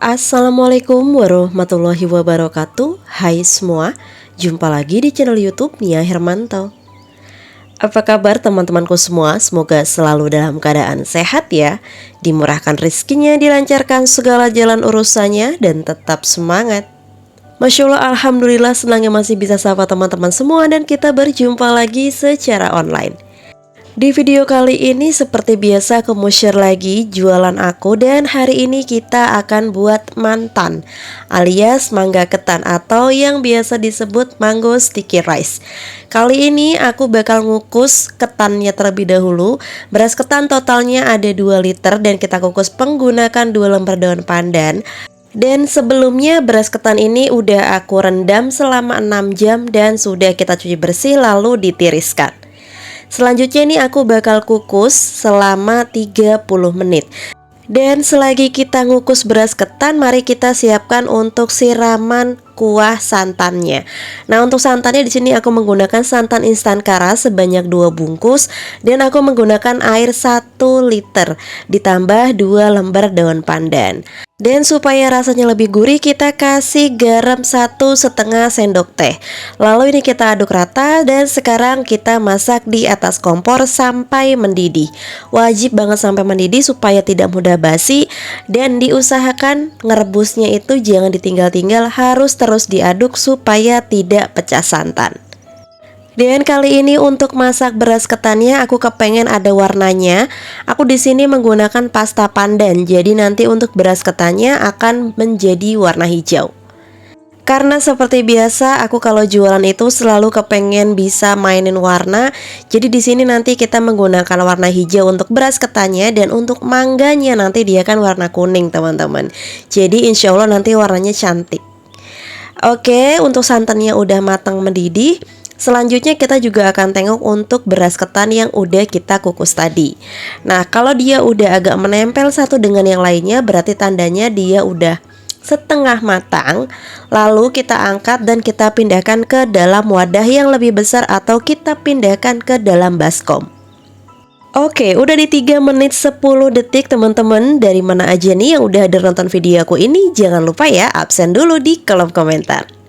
Assalamualaikum warahmatullahi wabarakatuh. Hai semua, jumpa lagi di channel YouTube Nia Hermanto. Apa kabar teman-temanku semua? Semoga selalu dalam keadaan sehat ya, dimurahkan rezekinya, dilancarkan segala jalan urusannya, dan tetap semangat. Masya Allah, Alhamdulillah senangnya masih bisa sapa teman-teman semua dan kita berjumpa lagi secara online. Di video kali ini seperti biasa aku mau share lagi jualan aku, dan hari ini kita akan buat mantan alias mangga ketan atau yang biasa disebut mango sticky rice. Kali ini aku bakal ngukus ketannya terlebih dahulu. Beras ketan totalnya ada 2 liter dan kita kukus menggunakan 2 lembar daun pandan. Dan sebelumnya beras ketan ini udah aku rendam selama 6 jam dan sudah kita cuci bersih lalu ditiriskan. Selanjutnya ini aku bakal kukus selama 30 menit. Dan selagi kita ngukus beras ketan, mari kita siapkan untuk siraman kuah santannya. Nah, untuk santannya di sini aku menggunakan santan instan kara sebanyak 2 bungkus dan aku menggunakan air 1 liter ditambah 2 lembar daun pandan. Dan supaya rasanya lebih gurih, kita kasih garam 1,5 sendok teh. Lalu ini kita aduk rata dan sekarang kita masak di atas kompor sampai mendidih. Wajib banget sampai mendidih supaya tidak mudah basi, dan diusahakan ngerebusnya itu jangan ditinggal-tinggal, harus terus diaduk supaya tidak pecah santan. Dan kali ini untuk masak beras ketannya aku kepengen ada warnanya. Aku di sini menggunakan pasta pandan. Jadi nanti untuk beras ketannya akan menjadi warna hijau. Karena seperti biasa aku kalau jualan itu selalu kepengen bisa mainin warna. Jadi di sini nanti kita menggunakan warna hijau untuk beras ketannya, dan untuk mangganya nanti dia kan warna kuning teman-teman. Jadi insya Allah nanti warnanya cantik. Oke, untuk santannya udah matang mendidih. Selanjutnya kita juga akan tengok untuk beras ketan yang udah kita kukus tadi. Nah, kalau dia udah agak menempel satu dengan yang lainnya, berarti tandanya dia udah setengah matang. Lalu kita angkat dan kita pindahkan ke dalam wadah yang lebih besar atau kita pindahkan ke dalam baskom. Oke, udah di 3 menit 10 detik teman-teman. Dari mana aja nih yang udah ada nonton video aku ini? Jangan lupa ya, absen dulu di kolom komentar.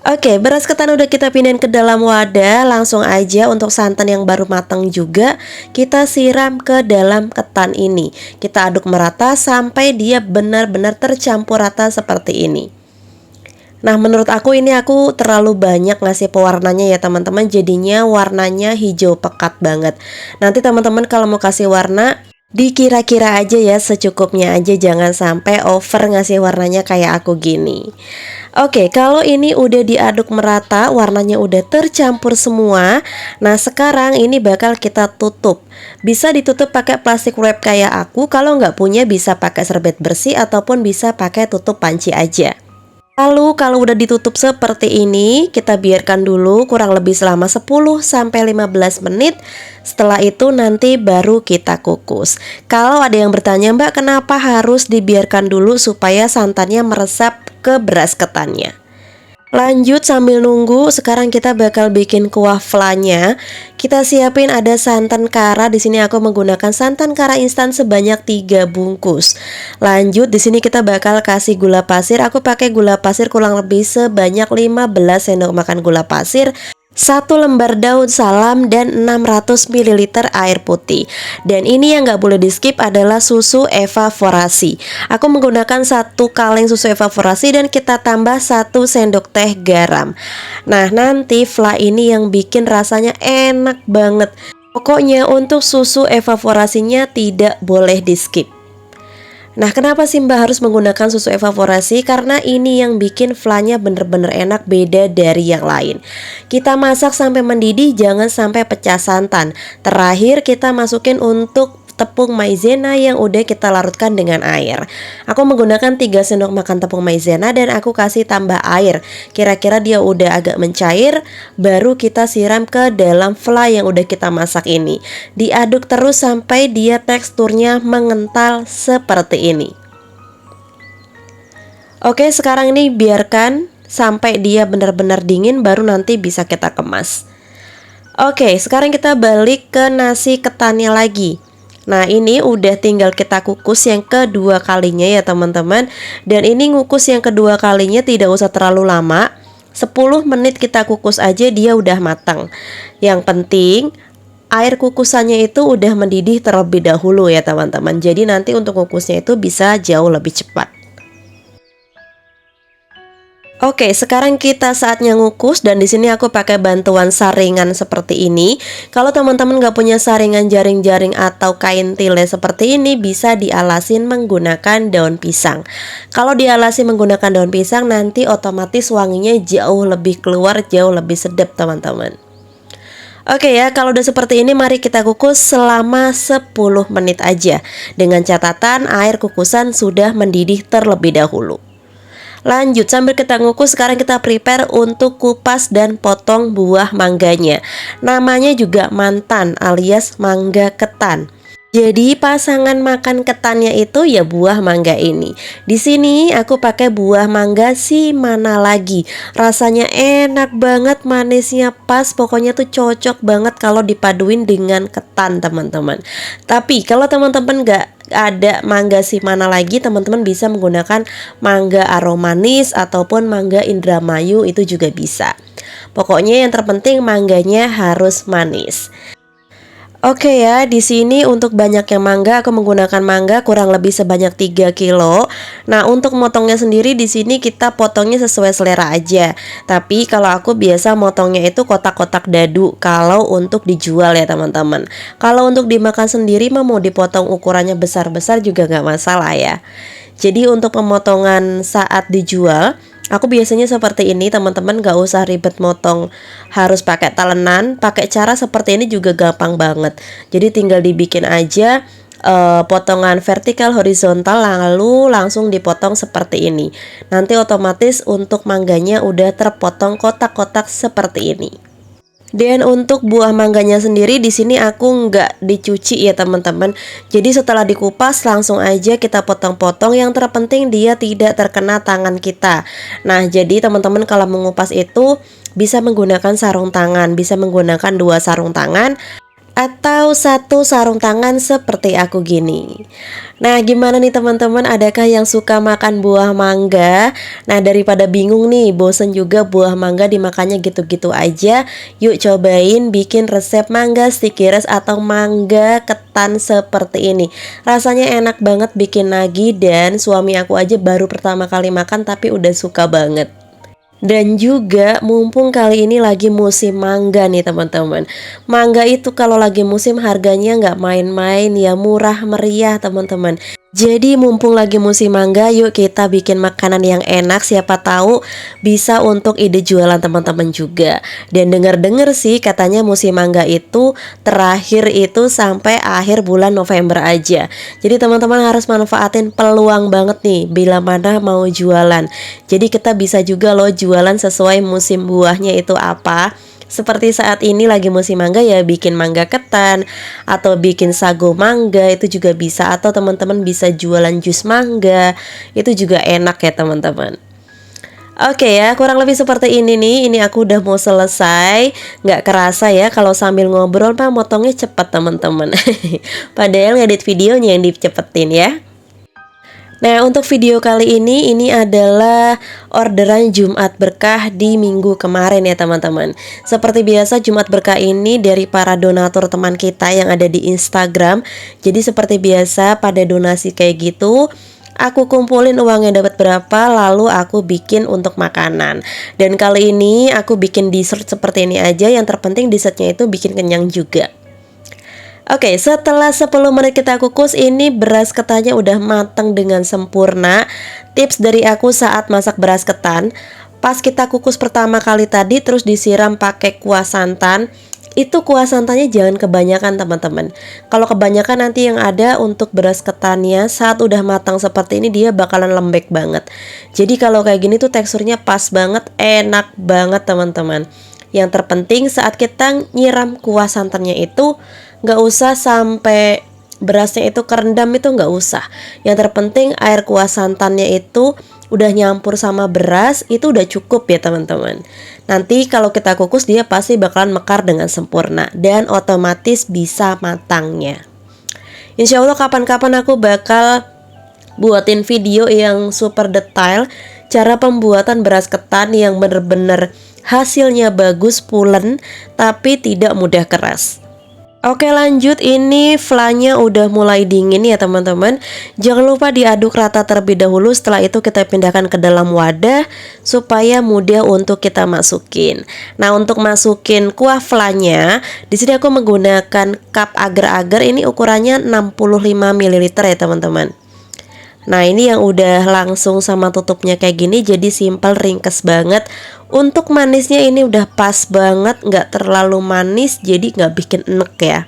Oke, beras ketan udah kita pindahin ke dalam wadah. Langsung aja untuk santan yang baru matang juga kita siram ke dalam ketan ini. Kita aduk merata sampai dia benar-benar tercampur rata seperti ini. Nah, menurut aku ini aku terlalu banyak ngasih pewarnanya ya teman-teman. Jadinya warnanya hijau pekat banget. Nanti teman-teman kalau mau kasih warna, dikira-kira aja ya, secukupnya aja, jangan sampai over ngasih warnanya kayak aku gini. Oke, kalau ini udah diaduk merata, warnanya udah tercampur semua. Nah, sekarang ini bakal kita tutup. Bisa ditutup pakai plastik wrap kayak aku. Kalau nggak punya bisa pakai serbet bersih ataupun bisa pakai tutup panci aja. Lalu kalau udah ditutup seperti ini, kita biarkan dulu kurang lebih selama 10-15 menit. Setelah itu nanti baru kita kukus. Kalau ada yang bertanya, Mbak, kenapa harus dibiarkan dulu supaya santannya meresap ke beras ketannya? Lanjut sambil nunggu, sekarang kita bakal bikin kuah flanya. Kita siapin ada santan kara. Di sini aku menggunakan santan kara instan sebanyak 3 bungkus. Lanjut di sini kita bakal kasih gula pasir. Aku pakai gula pasir kurang lebih sebanyak 15 sendok makan gula pasir, 1 lembar daun salam, dan 600 ml air putih. Dan ini yang nggak boleh di skip adalah susu evaporasi. Aku menggunakan 1 kaleng susu evaporasi dan kita tambah 1 sendok teh garam. Nah, nanti fla ini yang bikin rasanya enak banget. Pokoknya untuk susu evaporasinya tidak boleh di skip. Nah, kenapa sih Mbak harus menggunakan susu evaporasi? Karena ini yang bikin flanya bener-bener enak, beda dari yang lain. Kita masak sampai mendidih, jangan sampai pecah santan. Terakhir kita masukin untuk tepung maizena yang udah kita larutkan dengan air. Aku menggunakan 3 sendok makan tepung maizena dan aku kasih tambah air. Kira-kira dia udah agak mencair, baru kita siram ke dalam fla yang udah kita masak ini. Diaduk terus sampai dia teksturnya mengental seperti ini. Oke, sekarang ini biarkan sampai dia benar-benar dingin, baru nanti bisa kita kemas. Oke, sekarang kita balik ke nasi ketannya lagi. Nah ini udah tinggal kita kukus yang kedua kalinya ya teman-teman. Dan ini ngukus yang kedua kalinya tidak usah terlalu lama, 10 menit kita kukus aja dia udah matang. Yang penting air kukusannya itu udah mendidih terlebih dahulu ya teman-teman. Jadi nanti untuk kukusnya itu bisa jauh lebih cepat. Oke, sekarang kita saatnya ngukus dan di sini aku pakai bantuan saringan seperti ini. Kalau teman-teman nggak punya saringan jaring-jaring atau kain tile seperti ini, bisa dialasin menggunakan daun pisang. Kalau dialasi menggunakan daun pisang, nanti otomatis wanginya jauh lebih keluar, jauh lebih sedap teman-teman. Oke ya, kalau udah seperti ini mari kita kukus selama 10 menit aja. Dengan catatan air kukusan sudah mendidih terlebih dahulu. Lanjut, sambil kita ngukus, sekarang kita prepare untuk kupas dan potong buah mangganya. Namanya juga mantan alias mangga ketan. Jadi pasangan makan ketannya itu ya buah mangga ini. Di sini aku pakai buah mangga si mana lagi. Rasanya enak banget, manisnya pas, pokoknya tuh cocok banget kalau dipaduin dengan ketan teman-teman. Tapi kalau teman-teman nggak ada mangga si mana lagi, teman-teman bisa menggunakan mangga aromanis ataupun mangga Indramayu, itu juga bisa. Pokoknya yang terpenting mangganya harus manis. Oke ya, di sini untuk banyaknya mangga aku menggunakan mangga kurang lebih sebanyak 3 kilo. Nah, untuk motongnya sendiri di sini kita potongnya sesuai selera aja. Tapi kalau aku biasa motongnya itu kotak-kotak dadu kalau untuk dijual ya teman-teman. Kalau untuk dimakan sendiri mah mau dipotong ukurannya besar-besar juga nggak masalah ya. Jadi untuk pemotongan saat dijual, aku biasanya seperti ini teman-teman, gak usah ribet motong harus pakai talenan. Pakai cara seperti ini juga gampang banget. Jadi tinggal dibikin aja potongan vertikal horizontal, lalu langsung dipotong seperti ini. Nanti otomatis untuk mangganya udah terpotong kotak-kotak seperti ini. Dan untuk buah mangganya sendiri di sini aku nggak dicuci ya teman-teman. Jadi setelah dikupas langsung aja kita potong-potong. Yang terpenting dia tidak terkena tangan kita. Nah jadi teman-teman kalau mengupas itu bisa menggunakan sarung tangan, bisa menggunakan 2 sarung tangan atau 1 sarung tangan seperti aku gini. Nah gimana nih teman-teman, adakah yang suka makan buah mangga? Nah daripada bingung nih, bosen juga buah mangga dimakannya gitu-gitu aja, yuk cobain bikin resep mangga sticky rice atau mangga ketan seperti ini. Rasanya enak banget, bikin lagi, dan suami aku aja baru pertama kali makan tapi udah suka banget. Dan juga mumpung kali ini lagi musim mangga nih teman-teman. Mangga itu kalau lagi musim harganya nggak main-main ya, murah meriah teman-teman. Jadi mumpung lagi musim mangga, yuk kita bikin makanan yang enak. Siapa tahu bisa untuk ide jualan teman-teman juga. Dan dengar-dengar sih katanya musim mangga itu terakhir itu sampai akhir bulan November aja. Jadi teman-teman harus manfaatin peluang banget nih bila mana mau jualan. Jadi kita bisa juga loh jualan sesuai musim buahnya itu apa. Seperti saat ini lagi musim mangga ya, bikin mangga ketan atau bikin sago mangga itu juga bisa. Atau teman-teman bisa jualan jus mangga, itu juga enak ya teman-teman. Oke ya, kurang lebih seperti ini nih. Ini aku udah mau selesai. Nggak kerasa ya kalau sambil ngobrol mah motongnya cepet teman-teman. Padahal ngedit videonya yang dicepetin ya. Nah untuk video kali ini adalah orderan Jumat Berkah di minggu kemarin ya teman-teman. Seperti biasa Jumat Berkah ini dari para donatur teman kita yang ada di Instagram. Jadi seperti biasa pada donasi kayak gitu, aku kumpulin uangnya dapat berapa, lalu aku bikin untuk makanan. Dan kali ini aku bikin dessert seperti ini aja. Yang terpenting dessertnya itu bikin kenyang juga. Oke, setelah 10 menit kita kukus, ini beras ketannya udah matang dengan sempurna. Tips dari aku saat masak beras ketan, pas kita kukus pertama kali tadi terus disiram pakai kuah santan, itu kuah santannya jangan kebanyakan teman-teman. Kalau kebanyakan nanti yang ada untuk beras ketannya saat udah matang seperti ini dia bakalan lembek banget. Jadi kalau kayak gini tuh teksturnya pas banget, enak banget teman-teman. Yang terpenting saat kita nyiram kuah santannya itu nggak usah sampai berasnya itu kerendam, itu nggak usah. Yang terpenting air kuah santannya itu udah nyampur sama beras, itu udah cukup ya teman-teman. Nanti kalau kita kukus dia pasti bakalan mekar dengan sempurna dan otomatis bisa matangnya. Insya Allah kapan-kapan aku bakal buatin video yang super detail cara pembuatan beras ketan yang bener-bener hasilnya bagus, pulen, tapi tidak mudah keras. Oke, lanjut, ini flanya udah mulai dingin ya teman-teman. Jangan lupa diaduk rata terlebih dahulu. Setelah itu kita pindahkan ke dalam wadah supaya mudah untuk kita masukin. Nah, untuk masukin kuah flanya, di sini aku menggunakan cup agar-agar. Ini ukurannya 65 ml ya teman-teman. Nah, ini yang udah langsung sama tutupnya kayak gini, jadi simple, ringkes banget. Untuk manisnya ini udah pas banget, nggak terlalu manis, jadi nggak bikin enek ya.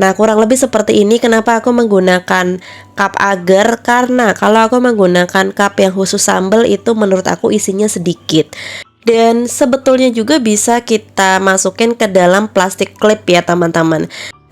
Nah, kurang lebih seperti ini. Kenapa aku menggunakan cup agar? Karena kalau aku menggunakan cup yang khusus sambal itu menurut aku isinya sedikit. Dan sebetulnya juga bisa kita masukin ke dalam plastik clip ya teman-teman.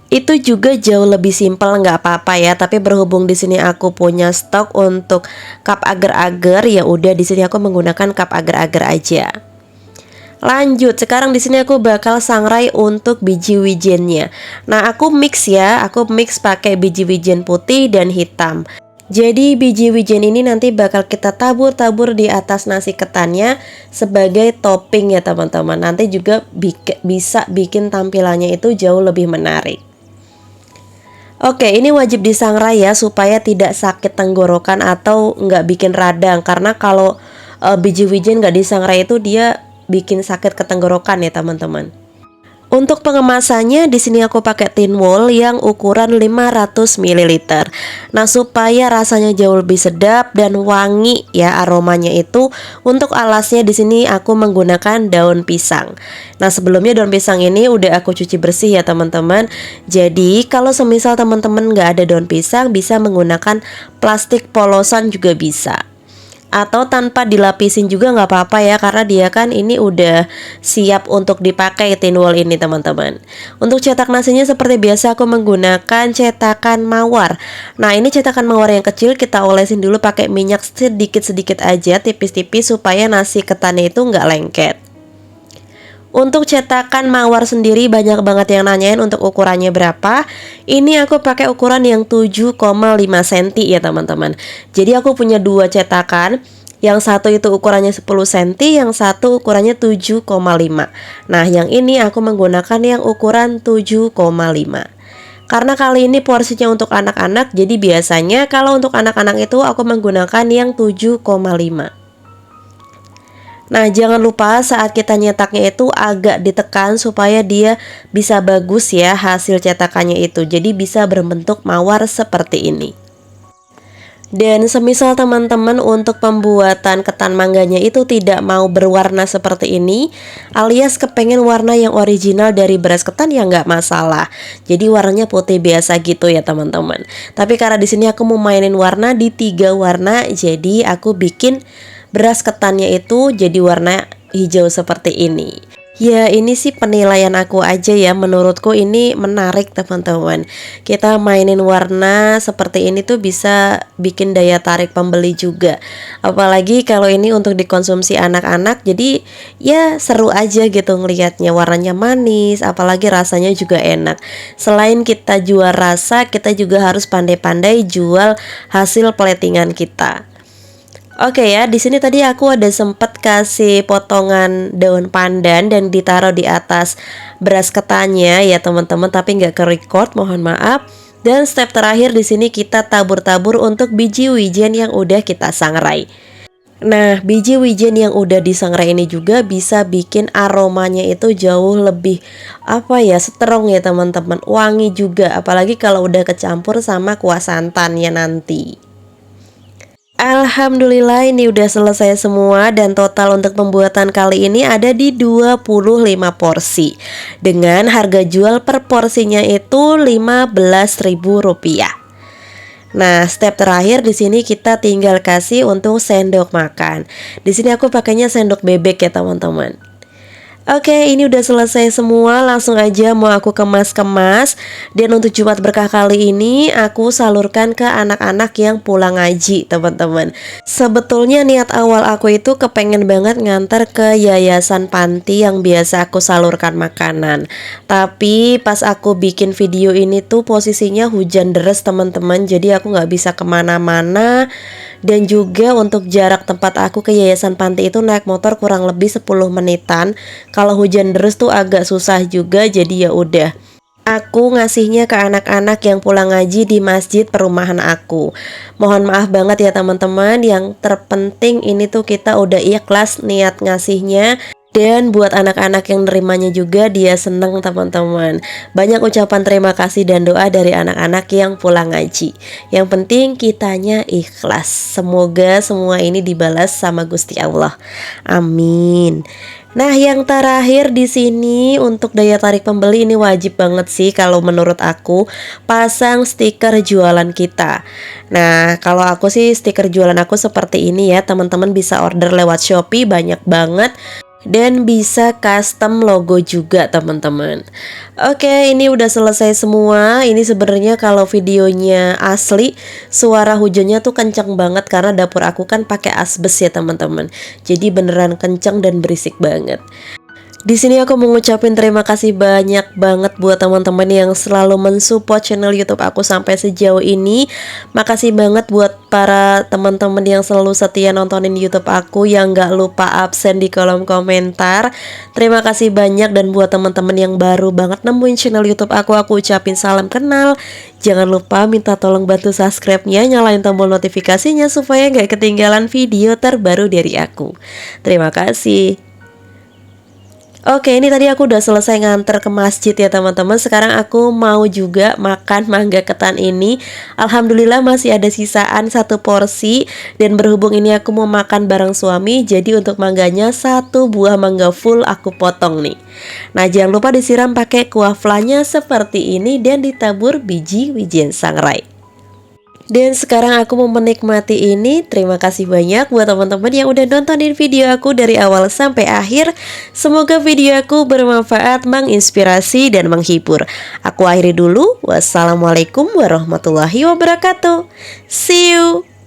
Itu juga jauh lebih simpel, nggak apa-apa ya. Tapi berhubung di sini aku punya stok untuk cup agar-agar, ya udah di sini aku menggunakan cup agar-agar aja. Lanjut, sekarang di sini aku bakal sangrai untuk biji wijennya. Nah, aku mix ya, aku mix pakai biji wijen putih dan hitam. Jadi biji wijen ini nanti bakal kita tabur-tabur di atas nasi ketannya sebagai topping ya teman-teman. Nanti juga bisa bikin tampilannya itu jauh lebih menarik. Oke, ini wajib disangrai ya supaya tidak sakit tenggorokan atau nggak bikin radang. Karena kalau biji wijen nggak disangrai itu dia bikin sakit ke tenggorokan ya teman-teman. Untuk pengemasannya di sini aku pakai tin wool yang ukuran 500 ml. Nah, supaya rasanya jauh lebih sedap dan wangi ya aromanya itu, untuk alasnya di sini aku menggunakan daun pisang. Nah, sebelumnya daun pisang ini udah aku cuci bersih ya teman-teman. Jadi kalau semisal teman-teman nggak ada daun pisang, bisa menggunakan plastik polosan juga bisa. Atau tanpa dilapisin juga nggak apa-apa ya, karena dia kan ini udah siap untuk dipakai tin wool ini teman-teman. Untuk cetak nasinya seperti biasa aku menggunakan cetakan mawar. Nah, ini cetakan mawar yang kecil, kita olesin dulu pakai minyak sedikit-sedikit aja, tipis-tipis supaya nasi ketannya itu nggak lengket. Untuk cetakan mawar sendiri banyak banget yang nanyain untuk ukurannya berapa. Ini aku pakai ukuran yang 7,5 cm ya teman-teman. Jadi aku punya dua cetakan. Yang satu itu ukurannya 10 cm, yang satu ukurannya 7,5. Nah, yang ini aku menggunakan yang ukuran 7,5. Karena kali ini porsinya untuk anak-anak, jadi biasanya kalau untuk anak-anak itu aku menggunakan yang 7,5. Nah, jangan lupa saat kita nyetaknya itu agak ditekan supaya dia bisa bagus ya hasil cetakannya itu. Jadi bisa berbentuk mawar seperti ini. Dan semisal teman-teman untuk pembuatan ketan mangganya itu tidak mau berwarna seperti ini, alias kepengen warna yang original dari beras ketan, ya nggak masalah. Jadi warnanya putih biasa gitu ya teman-teman. Tapi karena di sini aku mau mainin warna di 3 warna, jadi aku bikin beras ketannya itu jadi warna hijau seperti ini. Ya, ini sih penilaian aku aja ya. Menurutku ini menarik teman-teman. Kita mainin warna seperti ini tuh bisa bikin daya tarik pembeli juga. Apalagi kalau ini untuk dikonsumsi anak-anak, jadi ya seru aja gitu ngelihatnya. Warnanya manis, apalagi rasanya juga enak. Selain kita jual rasa, kita juga harus pandai-pandai jual hasil platingan kita. Oke ya, di sini tadi aku ada sempat kasih potongan daun pandan dan ditaruh di atas beras ketannya ya teman-teman, tapi nggak ke record, mohon maaf. Dan step terakhir di sini kita tabur-tabur untuk biji wijen yang udah kita sangrai. Nah, biji wijen yang udah disangrai ini juga bisa bikin aromanya itu jauh lebih strong ya teman-teman, wangi juga, apalagi kalau udah kecampur sama kuah santannya nanti. Alhamdulillah ini udah selesai semua, dan total untuk pembuatan kali ini ada di 25 porsi dengan harga jual per porsinya itu Rp15.000. Nah, step terakhir di sini kita tinggal kasih untuk sendok makan. Di sini aku pakainya sendok bebek ya teman-teman. Oke, ini udah selesai semua, langsung aja mau aku kemas-kemas. Dan untuk Jumat Berkah kali ini aku salurkan ke anak-anak yang pulang ngaji, teman-teman. Sebetulnya niat awal aku itu kepengen banget ngantar ke yayasan panti yang biasa aku salurkan makanan. Tapi pas aku bikin video ini tuh posisinya hujan deras, teman-teman. Jadi aku nggak bisa kemana-mana. Dan juga untuk jarak tempat aku ke yayasan panti itu naik motor kurang lebih 10 menitan. Kalau hujan deras tuh agak susah juga, jadi ya udah. Aku ngasihnya ke anak-anak yang pulang ngaji di masjid perumahan aku. Mohon maaf banget ya teman-teman, yang terpenting ini tuh kita udah ikhlas niat ngasihnya. Dan buat anak-anak yang nerimanya juga dia seneng, teman-teman. Banyak ucapan terima kasih dan doa dari anak-anak yang pulang ngaji. Yang penting kitanya ikhlas. Semoga semua ini dibalas sama Gusti Allah. Amin. Nah, yang terakhir di sini untuk daya tarik pembeli ini wajib banget sih kalau menurut aku, pasang stiker jualan kita. Nah, kalau aku sih stiker jualan aku seperti ini ya, teman-teman bisa order lewat Shopee banyak banget. Dan bisa custom logo juga, teman-teman. Oke, ini udah selesai semua. Ini sebenarnya kalau videonya asli, suara hujannya tuh kenceng banget karena dapur aku kan pakai asbes ya, teman-teman. Jadi beneran kenceng dan berisik banget. Di sini aku mau ngucapin terima kasih banyak banget buat teman-teman yang selalu mensupport channel YouTube aku sampai sejauh ini. Makasih banget buat para teman-teman yang selalu setia nontonin YouTube aku, yang gak lupa absen di kolom komentar. Terima kasih banyak. Dan buat teman-teman yang baru banget nemuin channel YouTube aku ucapin salam kenal. Jangan lupa minta tolong bantu subscribe-nya, nyalain tombol notifikasinya supaya gak ketinggalan video terbaru dari aku. Terima kasih. Oke, ini tadi aku udah selesai nganter ke masjid ya teman-teman. Sekarang aku mau juga makan mangga ketan ini. Alhamdulillah masih ada sisaan 1 porsi. Dan berhubung ini aku mau makan bareng suami, jadi untuk mangganya 1 buah mangga full aku potong nih. Nah, jangan lupa disiram pakai kuah flanya seperti ini dan ditabur biji wijen sangrai. Dan sekarang aku mau menikmati ini. Terima kasih banyak buat teman-teman yang udah nontonin video aku dari awal sampai akhir. Semoga video aku bermanfaat, menginspirasi, dan menghibur. Aku akhiri dulu. Wassalamualaikum warahmatullahi wabarakatuh. See you.